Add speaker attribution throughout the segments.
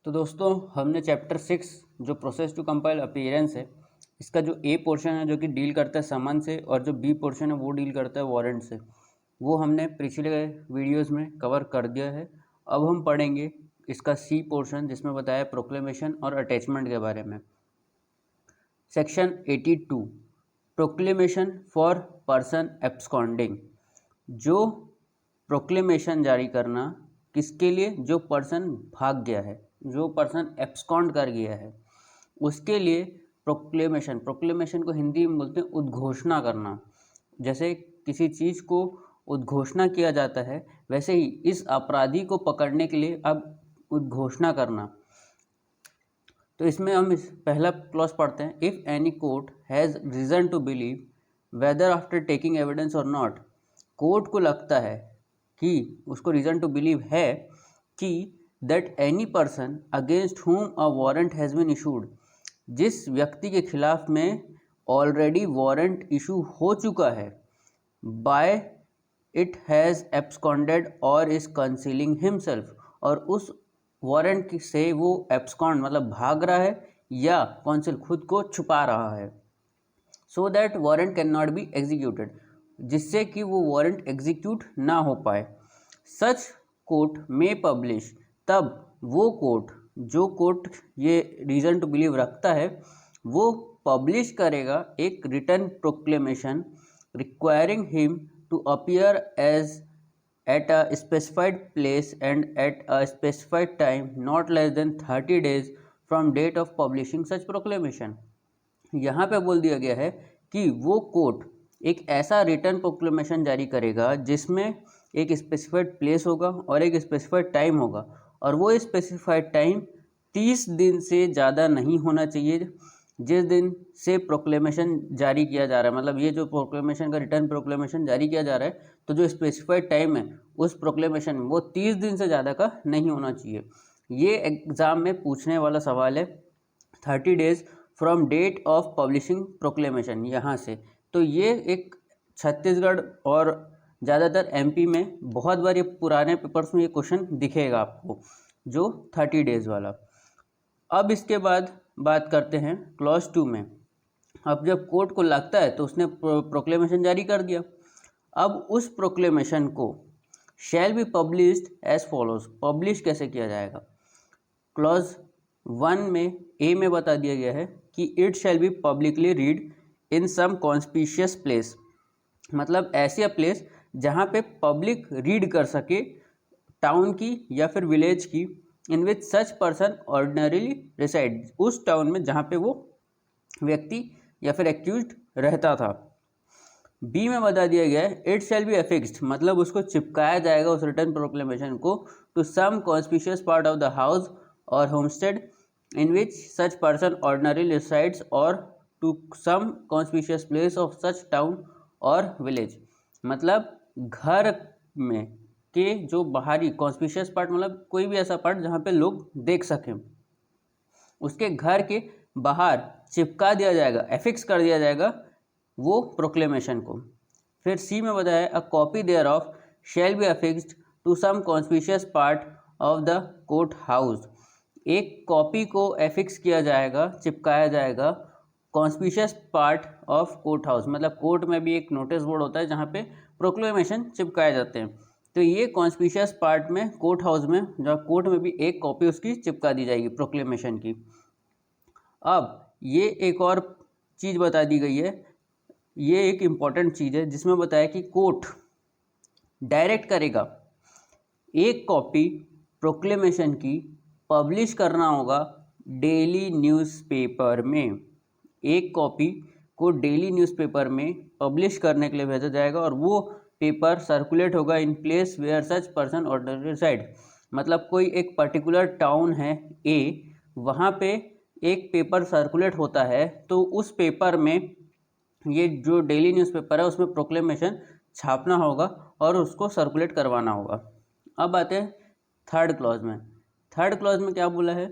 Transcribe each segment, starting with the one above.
Speaker 1: तो दोस्तों हमने चैप्टर 6 जो प्रोसेस टू कंपाइल अपीयरेंस है, इसका जो ए पोर्शन है जो कि डील करता है समन से, और जो बी पोर्शन है वो डील करता है वारंट से, वो हमने पिछले वीडियोस में कवर कर दिया है। अब हम पढ़ेंगे इसका सी पोर्शन जिसमें बताया प्रोक्लेमेशन और अटैचमेंट के बारे में। Section 82 proclamation for person absconding. जो प्रोक्लेमेशन जारी करना किसके लिए? जो पर्सन भाग गया है, जो पर्सन एब्सकॉन्ड कर गया है, उसके लिए प्रोक्लेमेशन को हिंदी में बोलते हैं उद्घोषणा करना। जैसे किसी चीज़ को उद्घोषणा किया जाता है, वैसे ही इस अपराधी को पकड़ने के लिए अब उद्घोषणा करना। तो इसमें हम पहला क्लॉज पढ़ते हैं। If any court has reason to believe whether after taking evidence और नॉट। कोर्ट को लगता है कि उसको रीज़न टू बिलीव है कि that any person against whom a warrant has been issued, जिस व्यक्ति के खिलाफ में ऑलरेडी वारंट इशू हो चुका है, बाय इट हैज़ एब्सकॉन्डेड और इज कंसीलिंग हिमसेल्फ, और उस वारंट से वो एब्सकॉन्ड मतलब भाग रहा है या कौंसिल खुद को छुपा रहा है, so that warrant can not be executed, जिससे कि वो वारंट एग्जीक्यूट ना हो पाए। सच कोर्ट में पब्लिश, तब वो कोर्ट, जो कोर्ट ये रीज़न टू बिलीव रखता है, वो पब्लिश करेगा एक written proclamation requiring him to appear as at a specified place and at a specified time not less than 30 days from date of publishing such proclamation। यहाँ पे बोल दिया गया है कि वो कोर्ट एक ऐसा रिटर्न प्रोक्लेमेशन जारी करेगा जिसमें एक स्पेसिफाइड प्लेस होगा और एक स्पेसिफाइड टाइम होगा, और वो स्पेसिफाइड टाइम 30 दिन से ज़्यादा नहीं होना चाहिए जिस दिन से प्रोक्लेमेशन जारी किया जा रहा है। मतलब ये जो प्रोक्लेमेशन का रिटर्न प्रोक्लेमेशन जारी किया जा रहा है, तो जो स्पेसिफाइड टाइम है उस प्रोक्लेमेशन में वो 30 दिन से ज़्यादा का नहीं होना चाहिए। ये एग्ज़ाम में पूछने वाला सवाल है। 30 days from date of publishing proclamation, यहाँ से। तो ये एक छत्तीसगढ़ और ज़्यादातर एमपी में बहुत बार ये पुराने पेपर्स में ये क्वेश्चन दिखेगा आपको, जो 30 डेज वाला। अब इसके बाद बात करते हैं क्लॉज 2 में। अब जब कोर्ट को लगता है तो उसने प्रोक्लेमेशन जारी कर दिया। अब उस प्रोक्लेमेशन को shall be published as follows. Publish कैसे किया जाएगा? क्लॉज 1 में ए में बता दिया गया है कि it shall be publicly read in some conspicuous place, मतलब ऐसी प्लेस जहाँ पे पब्लिक रीड कर सके, टाउन की या फिर विलेज की, इन which such person ordinarily reside, उस टाउन में जहाँ पे वो व्यक्ति या फिर एक्यूज्ड रहता था। बी में बता दिया गया है इट शैल बी अफिक्स्ड, मतलब उसको चिपकाया जाएगा उस रिटर्न प्रोक्लेमेशन को to some conspicuous part of the house और homestead in which such person ordinarily resides, और to some conspicuous place of such town और विलेज। मतलब घर में के जो बाहरी कॉन्स्पिशियस पार्ट, मतलब कोई भी ऐसा पार्ट जहाँ पे लोग देख सकें, उसके घर के बाहर चिपका दिया जाएगा, एफिक्स कर दिया जाएगा वो प्रोक्लेमेशन को। फिर सी में बताया a copy thereof shall be affixed to some conspicuous part of the court house. एक कॉपी को एफिक्स किया जाएगा, चिपकाया जाएगा conspicuous part of court house, मतलब कोर्ट में भी एक नोटिस बोर्ड होता है जहाँ पे प्रोक्लेमेशन चिपकाए जाते हैं। तो ये कॉन्स्पिशियस पार्ट में कोर्ट हाउस में, जहाँ कोर्ट में भी एक कॉपी उसकी चिपका दी जाएगी प्रोक्लेमेशन की। अब ये एक और चीज़ बता दी गई है, ये एक इम्पॉर्टेंट चीज़ है जिसमें बताया कि कोर्ट डायरेक्ट करेगा एक कॉपी प्रोक्लेमेशन की पब्लिश करना होगा डेली न्यूज़पेपर में। एक कॉपी को डेली न्यूज़पेपर में पब्लिश करने के लिए भेजा जाएगा, और वो पेपर सर्कुलेट होगा in place where such person ordinary reside. मतलब कोई एक पर्टिकुलर टाउन है ए, वहाँ पे एक पेपर सर्कुलेट होता है, तो उस पेपर में ये जो डेली न्यूज़पेपर है उसमें प्रोक्लेमेशन छापना होगा और उसको सर्कुलेट करवाना होगा। अब आते हैं थर्ड क्लॉज में। थर्ड क्लॉज में क्या बोला है?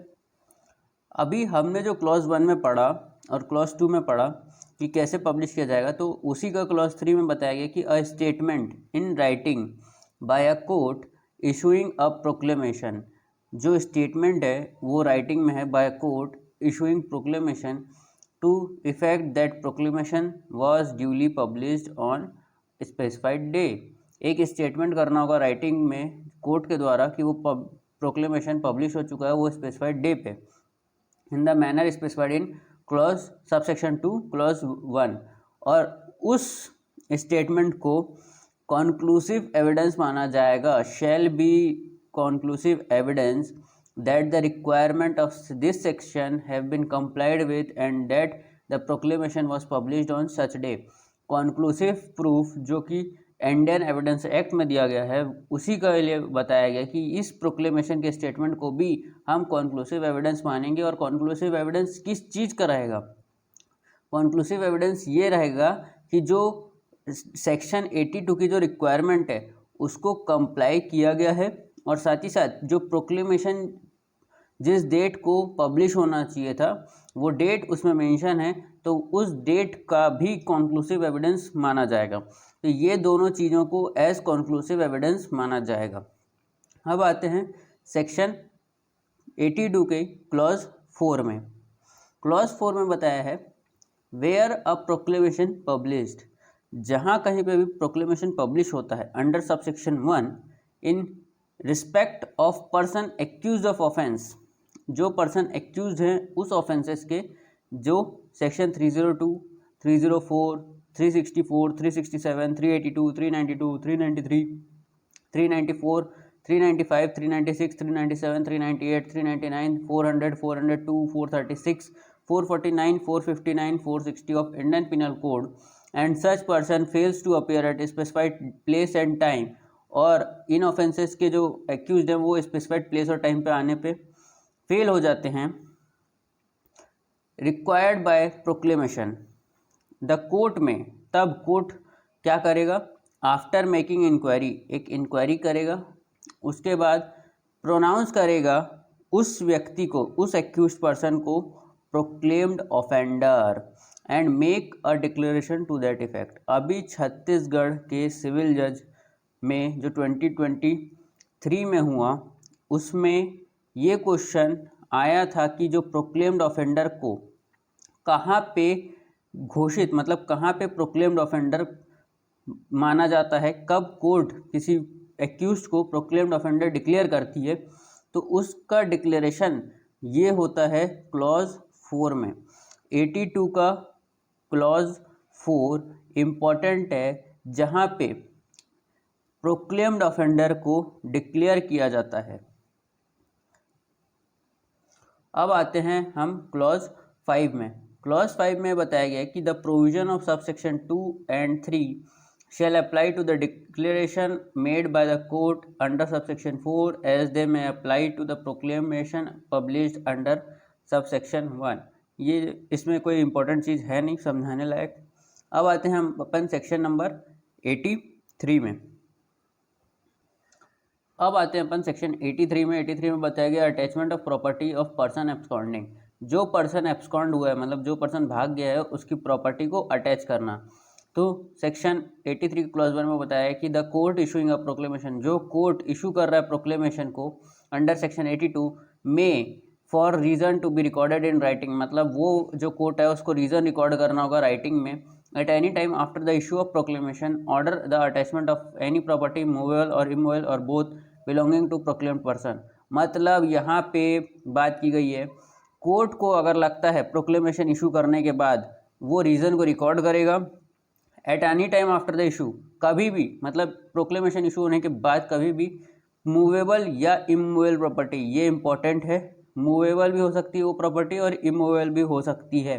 Speaker 1: अभी हमने जो क्लॉज 1 में पढ़ा और क्लॉज 2 में पढ़ा कि कैसे पब्लिश किया जाएगा, तो उसी का क्लॉज 3 में बताया गया कि a statement in writing by a court issuing a proclamation जो स्टेटमेंट है वो राइटिंग में है by court issuing proclamation to effect that proclamation was duly published on specified day. एक स्टेटमेंट करना होगा राइटिंग में कोर्ट के द्वारा कि वो प्रोक्लेमेशन पब्लिश हो चुका है वो स्पेसिफाइड डे पे, in the manner specified in clause subsection 2 clause 1, और उस स्टेटमेंट को कॉन्क्लूसिव एविडेंस माना जाएगा, shall be conclusive evidence that the requirement of this section have been complied with and that the proclamation was published on such day। conclusive proof जो कि Indian evidence act में दिया गया है उसी का लिए बताया गया कि इस प्रोक्लेमेशन के स्टेटमेंट को भी हम कॉन्क्लूसिव एविडेंस मानेंगे। और कॉन्क्लूसिव एविडेंस किस चीज़ का रहेगा? कॉन्क्लूसिव एविडेंस ये रहेगा कि जो सेक्शन 82 की जो रिक्वायरमेंट है उसको कंप्लाई किया गया है, और साथ ही साथ जो प्रोक्लेमेशन जिस डेट को पब्लिश होना चाहिए था वो डेट उसमें मेंशन है, तो उस डेट का भी कॉन्क्लूसिव एविडेंस माना जाएगा। तो ये दोनों चीज़ों को एज कॉन्क्लूसिव एविडेंस माना जाएगा। अब आते हैं सेक्शन 82 के क्लॉज 4 में। क्लॉज 4 में बताया है वेयर अ प्रोक्लेमेशन पब्लिश्ड, जहाँ कहीं पे भी प्रोक्लेमेशन पब्लिश होता है under subsection 1 in respect of person accuse of offence, जो पर्सन एक्यूज हैं उस ऑफेंसेस के जो section 302, 304, 364, 367, 382, 392, 393, 394, 395, 396, 397, 398, 399, 400, 402, 436, 449, 459, 460 of Indian Penal Code, and such person fails to appear at a specified place and time, और इन offences के जो एक्यूज हैं वो स्पेसिफाइड प्लेस और टाइम पे आने पे फेल हो जाते हैं, required by proclamation the court में, तब कोर्ट क्या करेगा? आफ्टर मेकिंग इंक्वायरी, एक इंक्वायरी करेगा, उसके बाद प्रोनाउंस करेगा उस व्यक्ति को, उस एक्यूज्ड पर्सन को proclaimed offender and make a declaration to that effect. अभी छत्तीसगढ़ के सिविल जज में जो 2023 में हुआ उसमें ये क्वेश्चन आया था कि जो प्रोक्लेम्ड ऑफेंडर को कहाँ पे घोषित, मतलब कहाँ पे प्रोक्लेम्ड ऑफेंडर माना जाता है, कब कोर्ट किसी एक्यूज्ड को प्रोक्लेम्ड ऑफेंडर डिक्लेयर करती है, तो उसका डिक्लेरेशन ये होता है क्लॉज 4 में। 82 का क्लॉज 4 इम्पॉर्टेंट है जहाँ पे प्रोक्लेम्ड ऑफेंडर को डिक्लेयर किया जाता है। अब आते हैं हम क्लॉज 5 में। क्लॉज 5 में बताया गया है कि the provision of subsection 2 and 3 shall apply to the declaration made by the court under subsection 4 as they may apply to the proclamation published under subsection 1। ये इसमें कोई इंपॉर्टेंट चीज़ है नहीं समझाने लायक। अब आते हैं हम अपन सेक्शन नंबर 83 में। अब आते हैं अपन सेक्शन 83 में। 83 में बताया गया attachment of property of person absconding, जो पर्सन एब्सकॉन्ड हुआ है मतलब जो पर्सन भाग गया है उसकी प्रॉपर्टी को अटैच करना। तो सेक्शन 83 के क्लॉज 1 में बताया है कि the court issuing a proclamation, जो कोर्ट इशू कर रहा है प्रोक्लेमेशन को अंडर सेक्शन 82 में for reason to be recorded in writing, मतलब वो जो कोर्ट है उसको रीज़न रिकॉर्ड करना होगा राइटिंग में। At any time after the issue of proclamation order the attachment of any property movable और इमूवेबल और both belonging to proclaimed person. मतलब यहाँ पे बात की गई है कोर्ट को अगर लगता है प्रोक्लेमेशन इशू करने के बाद वो रीज़न को रिकॉर्ड करेगा eight any time after the issue, कभी भी, मतलब प्रोक्लेमेशन इशू होने के बाद कभी भी मूवेबल या इमूवेबल प्रॉपर्टी, ये इंपॉर्टेंट है, मूवेबल भी हो सकती है वो प्रॉपर्टी और इमूवेबल भी हो सकती है,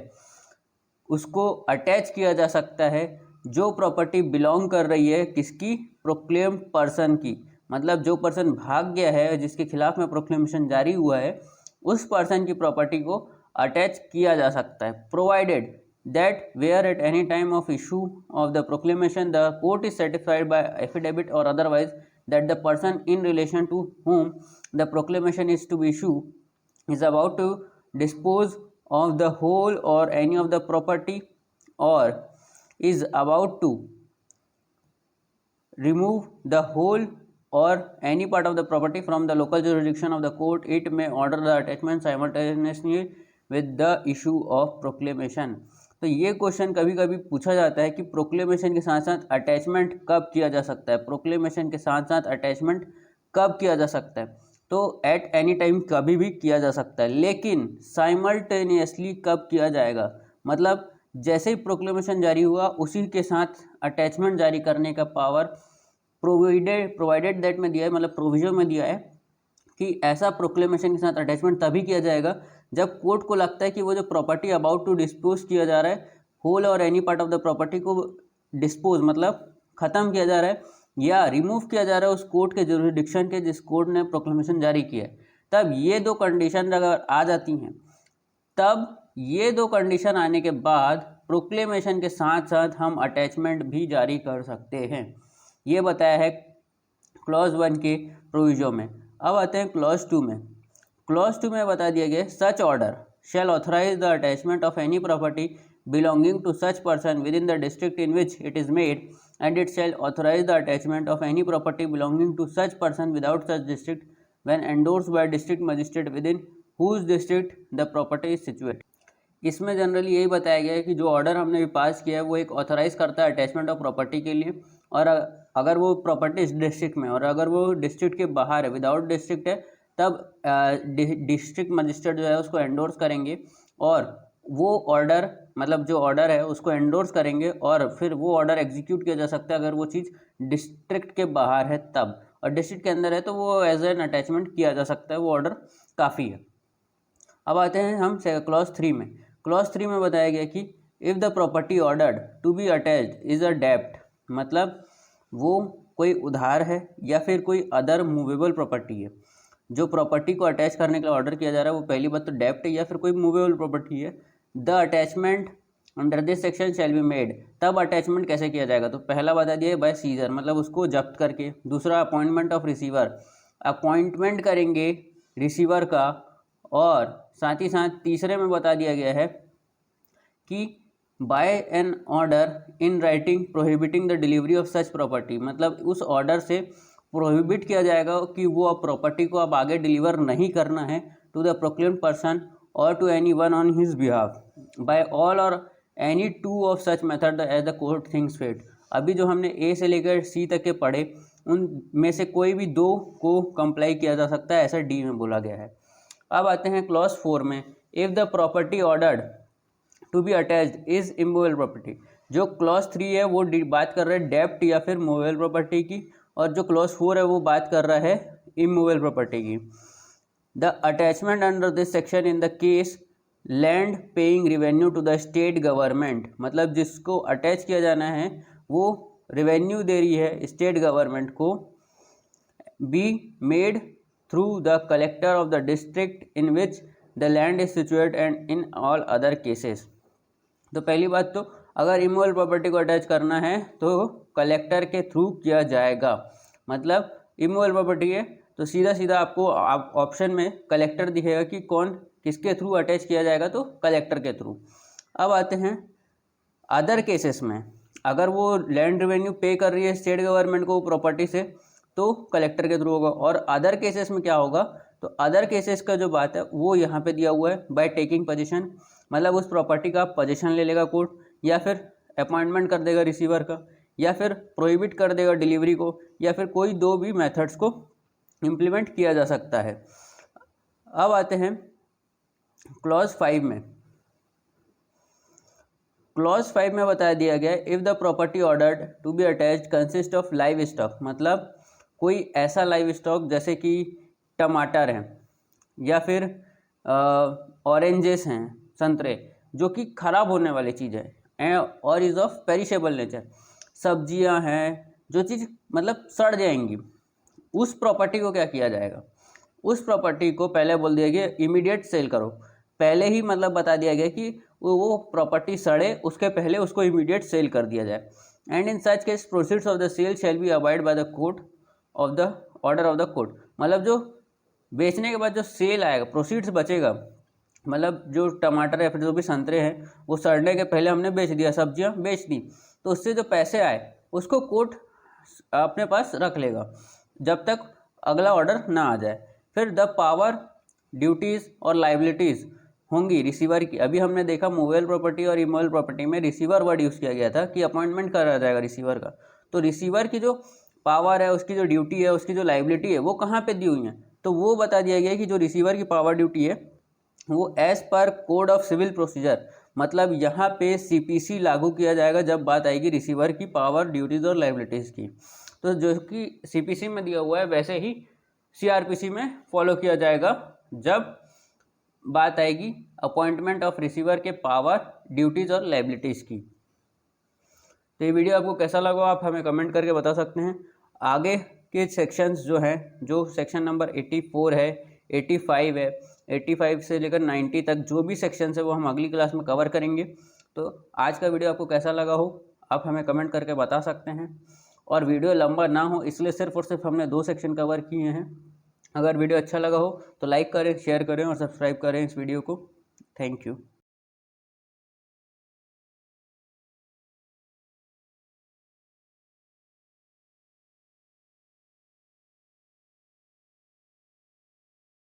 Speaker 1: उसको अटैच किया जा सकता है। जो प्रॉपर्टी बिलोंग कर रही है किसकी? प्रोक्लेम्ड पर्सन की, मतलब जो पर्सन भाग गया है जिसके खिलाफ में प्रोक्लेमेशन जारी हुआ है उस पर्सन की प्रॉपर्टी को अटैच किया जा सकता है, provided that where at any time of issue of the proclamation the court is certified by affidavit or otherwise that the person in relation to whom the proclamation is to be issued is about to dispose of the whole or any of the property or is about to remove the whole or any part of the property from the local jurisdiction of the court, it may order the attachment simultaneously with the issue of proclamation। तो ये question कभी कभी पूछा जाता है कि proclamation के साथ साथ अटैचमेंट कब किया जा सकता है, प्रोक्लेमेशन के साथ साथ अटैचमेंट कब किया जा सकता है। तो एट एनी टाइम कभी भी किया जा सकता है, लेकिन साइमल्टेनियसली कब किया जाएगा, मतलब जैसे ही प्रोक्लेमेशन जारी हुआ उसी के साथ अटैचमेंट जारी करने का पावर प्रोवाइडेड दैट में दिया है, मतलब प्रोविजन में दिया है कि ऐसा प्रोक्लेमेशन के साथ अटैचमेंट तभी किया जाएगा जब कोर्ट को लगता है कि वो जो प्रॉपर्टी अबाउट टू डिस्पोज किया जा रहा है, होल और any part of the property को डिस्पोज मतलब ख़त्म किया जा रहा है या रिमूव किया जा रहा है उस कोर्ट के जुरिडिक्शन के जिस कोर्ट ने प्रोक्लेमेशन जारी किया है, तब ये दो कंडीशन अगर आ जाती हैं, तब ये दो कंडीशन आने के बाद प्रोक्लेमेशन के साथ साथ हम अटैचमेंट भी जारी कर सकते हैं। ये बताया है क्लॉज 1 के प्रोविजन में। अब आते हैं क्लॉज 2 में। क्लॉज 2 में बता दिया गया such order shall authorise the attachment of any property belonging to such person within the district in which it is made, and it shall authorize the attachment of any property belonging to such person without such district when endorsed by district magistrate within whose district the property is situated। इसमें generally यही बताया गया है कि जो order हमने पास किया है वो एक ऑथराइज करता है अटैचमेंट ऑफ प्रॉपर्टी के लिए, और अगर वो प्रॉपर्टी इस डिस्ट्रिक्ट में और अगर वो डिस्ट्रिक्ट के बाहर है, विदाउट डिस्ट्रिक्ट है, तब डिस्ट्रिक्ट मजिस्ट्रेट जो है उसको एंडोर्स करेंगे और वो ऑर्डर मतलब जो ऑर्डर है उसको एंडोर्स करेंगे और फिर वो ऑर्डर एग्जीक्यूट किया जा सकता है अगर वो चीज़ डिस्ट्रिक्ट के बाहर है तब, और डिस्ट्रिक्ट के अंदर है तो वो एज एन अटैचमेंट किया जा सकता है, वो ऑर्डर काफ़ी है। अब आते हैं हम क्लॉज 3 में। क्लॉज 3 में बताया गया कि if the property ordered to be attached is a डेप्ट, मतलब वो कोई उधार है या फिर कोई अदर मूवेबल प्रॉपर्टी है। जो प्रॉपर्टी को अटैच करने के लिए ऑर्डर किया जा रहा है वो पहली बात तो डेप्ट है या फिर कोई मूवेबल प्रॉपर्टी है। The attachment under this section shall be made, तब अटैचमेंट कैसे किया जाएगा, तो पहला बता दिया बाय सीजर मतलब उसको जब्त करके। दूसरा अपॉइंटमेंट ऑफ रिसीवर, अपॉइंटमेंट करेंगे रिसीवर का, और साथ ही साथ तीसरे में बता दिया गया है कि by an order in writing prohibiting the delivery of such property, मतलब उस ऑर्डर से प्रोहिबिट किया जाएगा कि वो अब प्रॉपर्टी को अब आगे डिलीवर नहीं करना है टू द प्रोक्लेम्ड पर्सन और to anyone on his behalf by all or any two of such method as the court thinks fit. अभी जो हमने ए से लेकर सी तक के पढ़े उनमें से कोई भी दो को कंप्लाई किया जा सकता है, ऐसा डी में बोला गया है। अब आते हैं क्लॉज 4 में। If the property ordered to be attached is immovable property, जो क्लॉज 3 है वो बात कर रहा है डेप्ट या फिर मूवेबल प्रॉपर्टी की, और जो क्लॉज 4 है वो बात कर रहा है इमूवेबल प्रॉपर्टी की। The attachment under this section in the case land paying revenue to the state government, मतलब जिसको अटैच किया जाना है वो रेवेन्यू दे रही है स्टेट गवर्नमेंट को, be made through the collector of the district in which the land is situated and in all other cases. तो पहली बात तो अगर इमूवेबल प्रॉपर्टी को अटैच करना है तो कलेक्टर के थ्रू किया जाएगा, मतलब इमूवेबल प्रॉपर्टी है तो सीधा सीधा आपको ऑप्शन में कलेक्टर दिखेगा कि कौन किसके थ्रू अटैच किया जाएगा, तो कलेक्टर के थ्रू। अब आते हैं अदर केसेस में, अगर वो लैंड रेवेन्यू पे कर रही है स्टेट गवर्नमेंट को प्रॉपर्टी से तो कलेक्टर के थ्रू होगा, और अदर केसेस में क्या होगा, तो अदर केसेस का जो बात है वो यहाँ पे दिया हुआ है बाय टेकिंग पोजीशन, मतलब उस प्रॉपर्टी का पोजीशन ले लेगा कोर्ट, या फिर अपॉइंटमेंट कर देगा रिसीवर का, या फिर प्रोहिबिट कर देगा डिलीवरी को, या फिर कोई दो भी मेथड्स को इम्प्लीमेंट किया जा सकता है। अब आते हैं क्लॉज 5 में। क्लॉज 5 में बता दिया गया है if the property ordered to be attached consist of livestock, मतलब कोई ऐसा लाइव स्टॉक जैसे कि टमाटर हैं या फिर ऑरेंजेस हैं, संतरे, जो कि ख़राब होने वाली चीज़ है और इज़ ऑफ पेरिशेबल नेचर, सब्जियां हैं जो चीज़ मतलब सड़ जाएंगी, उस प्रॉपर्टी को क्या किया जाएगा, उस प्रॉपर्टी को पहले बोल दिया गया इमीडिएट सेल करो, पहले ही मतलब बता दिया गया कि वो प्रॉपर्टी सड़े उसके पहले उसको इमीडिएट सेल कर दिया जाए। And in such case proceeds of the sale shall be abide by the court of the order of the court, मतलब जो बेचने के बाद जो सेल आएगा प्रोसीड्स बचेगा, मतलब जो टमाटर या फिर जो भी संतरे हैं वो सड़ने के पहले हमने बेच दिया, सब्जियां बेच दी, तो उससे जो पैसे आए उसको कोर्ट अपने पास रख लेगा। जब तक अगला ऑर्डर ना आ जाए। फिर द पावर, ड्यूटीज़ और लाइबिलिटीज़ होंगी रिसीवर की। अभी हमने देखा मूवेबल प्रॉपर्टी और इमूवेबल प्रॉपर्टी में रिसीवर वर्ड यूज़ किया गया था कि अपॉइंटमेंट करा जाएगा रिसीवर का। तो रिसीवर की जो पावर है, उसकी जो ड्यूटी है, उसकी जो लाइबिलिटी है, वो कहाँ पे दी हुई है, तो वो बता दिया गया है कि जो रिसीवर की पावर ड्यूटी है वो as per code of civil procedure, मतलब यहाँ पे सीपीसी लागू किया जाएगा जब बात आएगी रिसीवर की पावर, ड्यूटीज़ और लाइबिलिटीज़ की। तो जो कि सीपीसी में दिया हुआ है वैसे ही सीआरपीसी में फॉलो किया जाएगा जब बात आएगी अपॉइंटमेंट ऑफ रिसीवर के पावर, ड्यूटीज़ और लाइबिलिटीज़ की। तो ये वीडियो आपको कैसा लगा आप हमें कमेंट करके बता सकते हैं। आगे के सेक्शंस जो हैं, जो सेक्शन नंबर 84 है, 85 है, 85 से लेकर 90 तक जो भी सेक्शंस है वो हम अगली क्लास में कवर करेंगे। तो आज का वीडियो आपको कैसा लगा हो आप हमें कमेंट करके बता सकते हैं। और वीडियो लंबा ना हो इसलिए सिर्फ और सिर्फ हमने 2 सेक्शन कवर किए हैं। अगर वीडियो अच्छा लगा हो तो लाइक करें, शेयर करें और सब्सक्राइब करें इस वीडियो को। Thank you.